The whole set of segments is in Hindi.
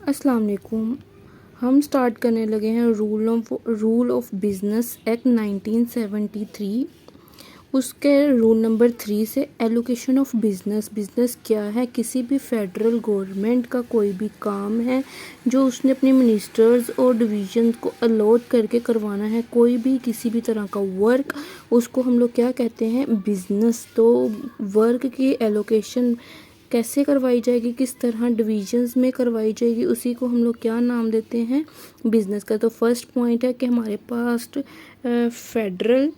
अस्सलाम वालेकुम। हम स्टार्ट करने लगे हैं रूल ऑफ बिज़नेस एक्ट 1973। उसके रूल नंबर 3 से एलोकेशन ऑफ बिज़नेस। बिज़नेस क्या है? किसी भी फेडरल गवर्नमेंट का कोई भी काम है जो उसने अपने मिनिस्टर्स और डिवीजन को अलॉट करके करवाना है, कोई भी किसी भी तरह का वर्क, उसको हम लोग क्या कहते हैं? बिज़नेस। तो वर्क की एलोकेशन कैसे करवाई जाएगी, किस तरह डिवीजन्स में करवाई जाएगी, उसी को हम लोग क्या नाम देते हैं? बिज़नेस का। तो फर्स्ट पॉइंट है कि हमारे पास फेडरल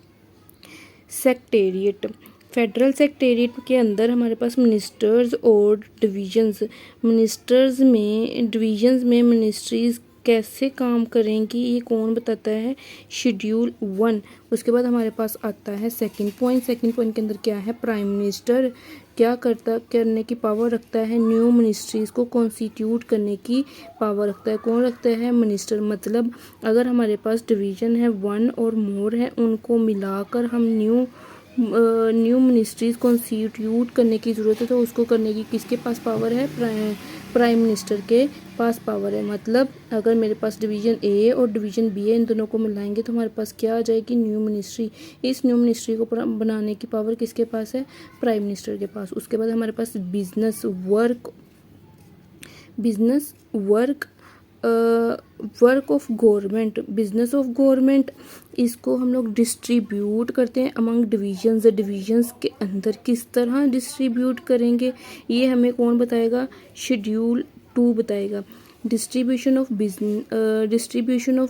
सेक्रेटेरिएट। फेडरल सेक्रेटेरिएट के अंदर हमारे पास मिनिस्टर्स और डिवीजन्स। डिवीजन्स में मिनिस्ट्रीज़ कैसे काम करेंगी, ये कौन बताता है? शेड्यूल 1। उसके बाद हमारे पास आता है सेकंड पॉइंट। सेकंड पॉइंट के अंदर क्या है? प्राइम मिनिस्टर क्या करने की पावर रखता है? न्यू मिनिस्ट्रीज़ को कॉन्स्टिट्यूट करने की पावर रखता है। कौन रखता है? मिनिस्टर। मतलब अगर हमारे पास डिवीज़न है 1 और मोर है, उनको मिलाकर हम न्यू मिनिस्ट्रीज़ कॉन्स्टिट्यूट करने की ज़रूरत है, तो उसको करने की किसके पास पावर है? प्राइम मिनिस्टर के पास पावर है। मतलब अगर मेरे पास डिवीज़न ए और डिवीज़न बी है, इन दोनों को मिलाएंगे तो हमारे पास क्या आ जाएगी? New ministry. इस न्यू मिनिस्ट्री को बनाने की पावर किसके पास है? प्राइम मिनिस्टर के पास। उसके बाद हमारे पास business work of government. Business of government, इसको हम लोग डिस्ट्रीब्यूट करते हैं अमंग डिवीजन्स के अंदर। किस तरह डिस्ट्रीब्यूट करेंगे ये हमें कौन बताएगा? शेड्यूल 2 बताएगा। Distribution of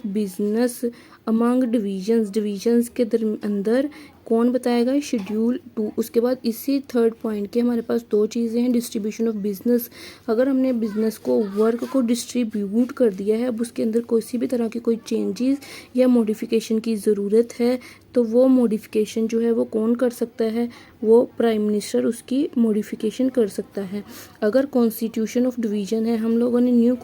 business among divisions के अंदर कौन बताएगा? शेड्यूल 2। उसके बाद इसी थर्ड पॉइंट के हमारे पास दो चीज़ें हैं। डिस्ट्रीब्यूशन ऑफ बिजनेस, अगर हमने बिजनेस को वर्क को डिस्ट्रीब्यूट कर दिया है, अब उसके अंदर किसी भी तरह की कोई चेंजेस या मॉडिफिकेशन की ज़रूरत है, तो वो मॉडिफिकेशन जो है वो कौन कर सकता है? वो प्राइम मिनिस्टर उसकी मॉडिफिकेशन कर सकता है। अगर कॉन्स्टिट्यूशन ऑफ डिवीज़न है, हम लोगों ने न्यू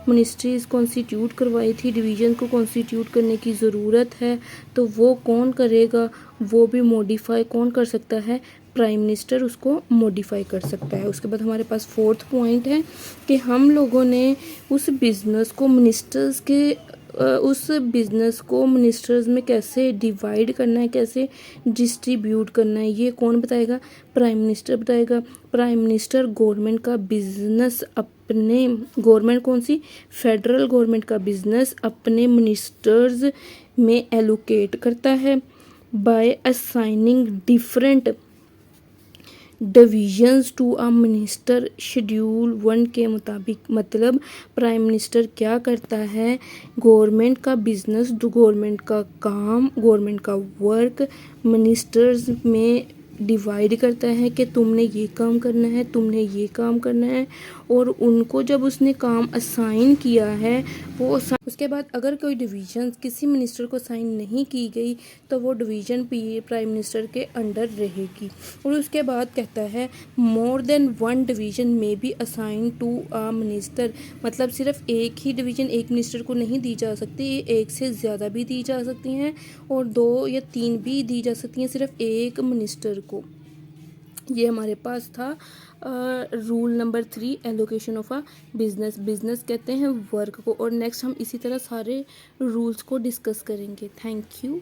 मिनिस्ट्रीज़ कॉन्स्टिट्यूट करवाई थी, डिवीज़न को कॉन्स्टिट्यूट करने की ज़रूरत है, तो वो कौन करेगा? वो भी मॉडिफाई कौन कर सकता है? प्राइम मिनिस्टर उसको मॉडिफाई कर सकता है। उसके बाद हमारे पास फोर्थ पॉइंट है कि हम लोगों ने उस बिज़नेस को मिनिस्टर्स में कैसे डिवाइड करना है, कैसे डिस्ट्रीब्यूट करना है, ये कौन बताएगा? प्राइम मिनिस्टर बताएगा। प्राइम मिनिस्टर गवर्नमेंट का बिजनेस गवर्नमेंट कौन सी? फेडरल गवर्नमेंट का बिजनेस अपने मिनिस्टर्स में एलोकेट करता है by assigning different divisions to a minister schedule 1 के मुताबिक। मतलब प्राइम मिनिस्टर क्या करता है? गवर्नमेंट का बिजनेस, गवर्नमेंट का काम, गवर्नमेंट का वर्क मिनिस्टर्स में डिवाइड करता है कि तुमने ये काम करना है, तुमने ये काम करना है, और उनको जब उसने काम असाइन किया है वो उसके बाद अगर कोई डिवीज़न किसी मिनिस्टर को असाइन नहीं की गई तो वो डिवीज़न प्राइम मिनिस्टर के अंडर रहेगी। और उसके बाद कहता है मोर देन 1 डिवीज़न में be assign to a minister. मतलब सिर्फ एक ही डिवीज़न एक मिनिस्टर को नहीं दी जा सकती, एक से ज़्यादा भी दी जा सकती हैं और 2 या 3 भी दी जा सकती हैं सिर्फ एक मिनिस्टर को। ये हमारे पास था rule number 3, allocation of a business कहते हैं वर्क को। और नेक्स्ट हम इसी तरह सारे रूल्स को डिस्कस करेंगे। Thank you.